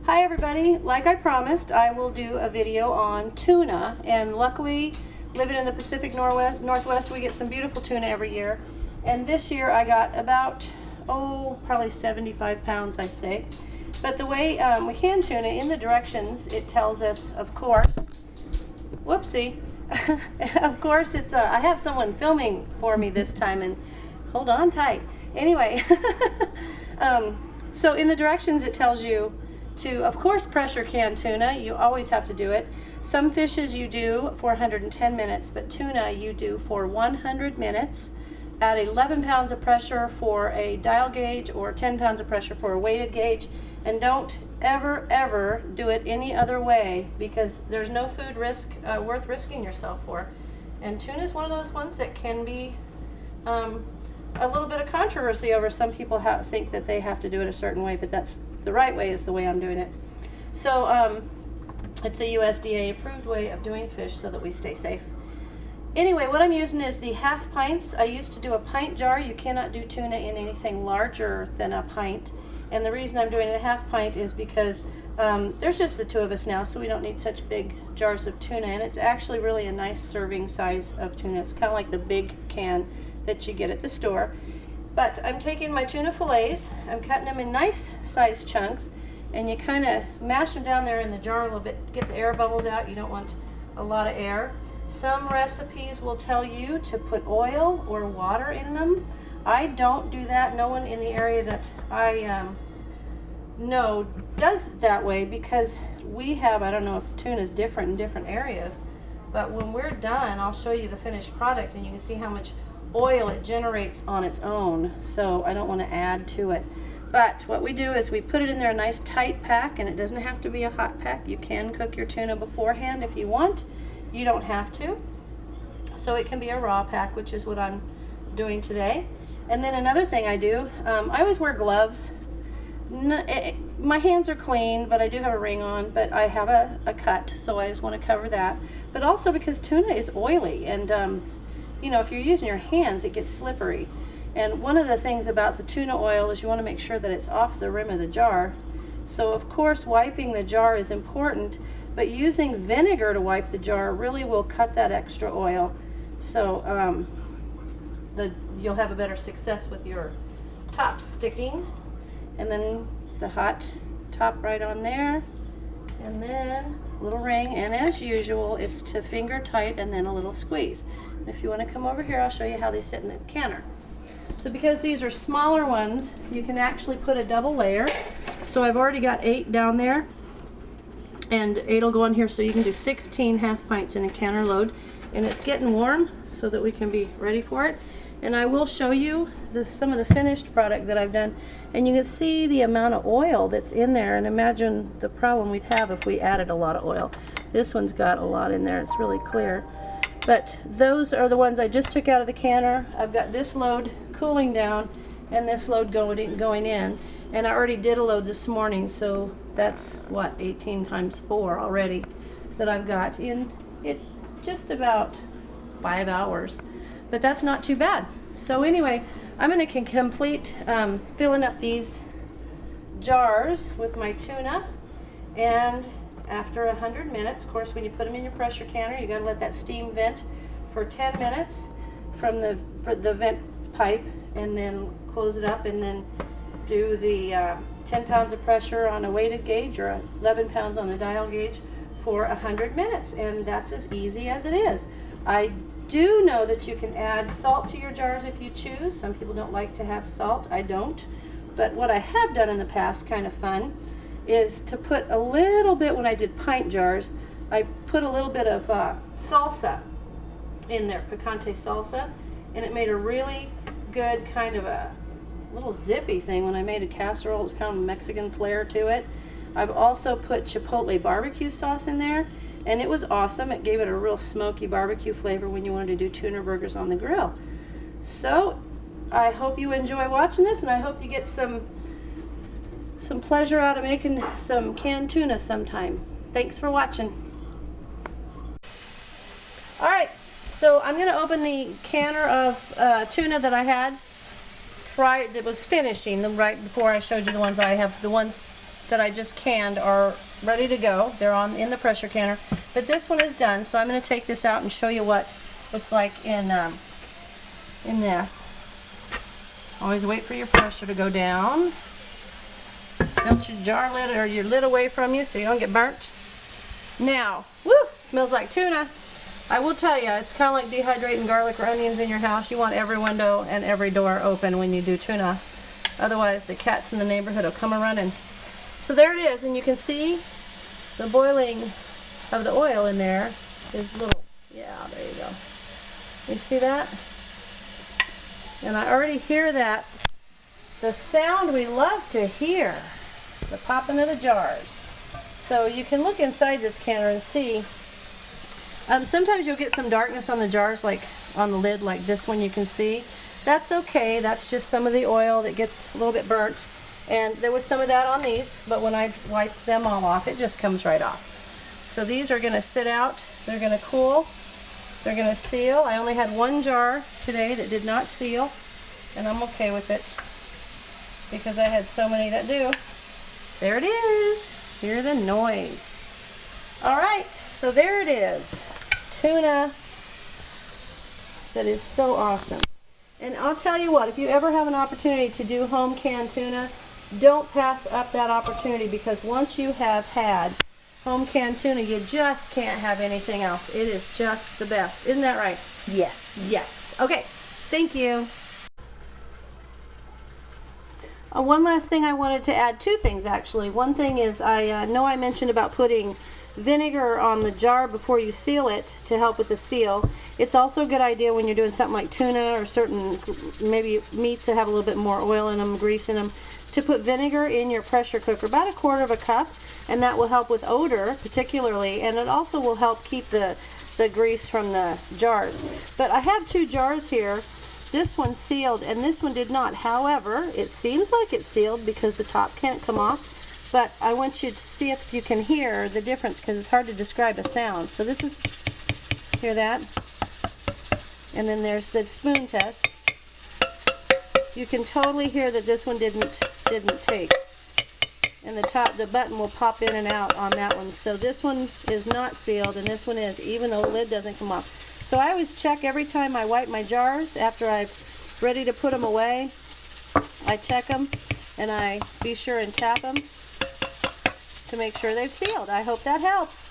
Hi everybody, like I promised, I will do a video on tuna, and luckily living in the Pacific Northwest we get some beautiful tuna every year, and this year I got about probably 75 pounds, I say. But the way we can tuna, in the directions it tells us, of course, whoopsie, of course it's I have someone filming for me this time, and hold on tight. Anyway, so in the directions it tells you to, of course, pressure can tuna. You always have to do it. Some fishes you do for 110 minutes, but tuna you do for 100 minutes at 11 pounds of pressure for a dial gauge or 10 pounds of pressure for a weighted gauge. And don't ever do it any other way, because there's no food risk worth risking yourself for. And tuna is one of those ones that can be a little bit of controversy over. Some people think that they have to do it a certain way, but that's the right way, is the way I'm doing it. So it's a USDA approved way of doing fish so that we stay safe. Anyway, what I'm using is the half pints. I used to do a pint jar. You cannot do tuna in anything larger than a pint. And the reason I'm doing a half pint is because there's just the two of us now, so we don't need such big jars of tuna. And it's actually really a nice serving size of tuna. It's kind of like the big can that you get at the store. But I'm taking my tuna fillets, I'm cutting them in nice sized chunks, and you kind of mash them down there in the jar a little bit to get the air bubbles out. You don't want a lot of air. Some recipes will tell you to put oil or water in them. I don't do that. No one in the area that I know does it that way, because we have, I don't know if tuna is different in different areas, but when we're done, I'll show you the finished product and you can see how much oil it generates on its own, so I don't want to add to it. But what we do is we put it in there a nice tight pack, and it doesn't have to be a hot pack. You can cook your tuna beforehand if you want. You don't have to. So it can be a raw pack, which is what I'm doing today. And then another thing I do, I always wear gloves. My hands are clean, but I do have a ring on, but I have a cut, so I just want to cover that. But also because tuna is oily, and you know, if you're using your hands, it gets slippery. And one of the things about the tuna oil is you want to make sure that it's off the rim of the jar. So of course wiping the jar is important, but using vinegar to wipe the jar really will cut that extra oil. So you'll have a better success with your top sticking. And then the hot top right on there, and then a little ring, and as usual it's to finger tight and then a little squeeze. And if you want to come over here, I'll show you how they sit in the canner. So because these are smaller ones, you can actually put a double layer. So I've already got 8 down there, and 8 will go in here, so you can do 16 half pints in a canner load. And it's getting warm so that we can be ready for it. And I will show you some of the finished product that I've done, and you can see the amount of oil that's in there, and imagine the problem we'd have if we added a lot of oil. This one's got a lot in there, it's really clear. But those are the ones I just took out of the canner. I've got this load cooling down and this load going in, and I already did a load this morning, so that's what, 18 times 4 already that I've got in it, just about 5 hours. But that's not too bad. So anyway, I'm going to complete filling up these jars with my tuna, and after 100 minutes, of course when you put them in your pressure canner, you got to let that steam vent for 10 minutes from the vent pipe, and then close it up, and then do the 10 pounds of pressure on a weighted gauge or 11 pounds on a dial gauge for 100 minutes, and that's as easy as it is. I do know that you can add salt to your jars if you choose. Some people don't like to have salt. I don't. But what I have done in the past, kind of fun, is to put a little bit, when I did pint jars, I put a little bit of salsa in there, picante salsa, and it made a really good kind of a little zippy thing when I made a casserole. It was kind of a Mexican flair to it. I've also put chipotle barbecue sauce in there, and it was awesome. It gave it a real smoky barbecue flavor when you wanted to do tuna burgers on the grill. So I hope you enjoy watching this, and I hope you get some pleasure out of making some canned tuna sometime. Thanks for watching. Alright, so I'm going to open the canner of tuna that I had that was finishing right before I showed you the ones I have. The ones that I just canned are ready to go. They're in the pressure canner. But this one is done, so I'm going to take this out and show you what it's like in this. Always wait for your pressure to go down. Tilt your jar lid or your lid away from you so you don't get burnt. Now, woo, smells like tuna. I will tell you, it's kind of like dehydrating garlic or onions in your house. You want every window and every door open when you do tuna. Otherwise, the cats in the neighborhood will come a-running. So there it is, and you can see the boiling of the oil in there is little. Yeah, there you go. You see that? And I already hear that. The sound we love to hear. The popping of the jars. So you can look inside this canner and see. Sometimes you'll get some darkness on the jars, like on the lid, like this one you can see. That's okay. That's just some of the oil that gets a little bit burnt. And there was some of that on these, but when I wiped them all off, it just comes right off. So these are going to sit out. They're going to cool. They're going to seal. I only had one jar today that did not seal, and I'm okay with it because I had so many that do. There it is. Hear the noise. All right, so there it is. Tuna that is so awesome. And I'll tell you what, if you ever have an opportunity to do home canned tuna, don't pass up that opportunity, because once you have had home canned tuna, you just can't have anything else. It is just the best. Isn't that right? Yes. Yes. Okay, thank you. One last thing I wanted to add, two things actually. One thing is, I know I mentioned about putting vinegar on the jar before you seal it to help with the seal. It's also a good idea when you're doing something like tuna or certain maybe meats that have a little bit more oil in them, grease in them, to put vinegar in your pressure cooker, about 1/4 cup, and that will help with odor particularly, and it also will help keep the grease from the jars. But I have two jars here. This one sealed and this one did not. However, it seems like it's sealed because the top can't come off. But I want you to see if you can hear the difference, because it's hard to describe a sound. So this is, hear that? And then there's the spoon test. You can totally hear that this one didn't take. And the button will pop in and out on that one. So this one is not sealed and this one is, even though the lid doesn't come off. So I always check every time I wipe my jars after I'm ready to put them away. I check them and I be sure and tap them to make sure they've sealed. I hope that helps.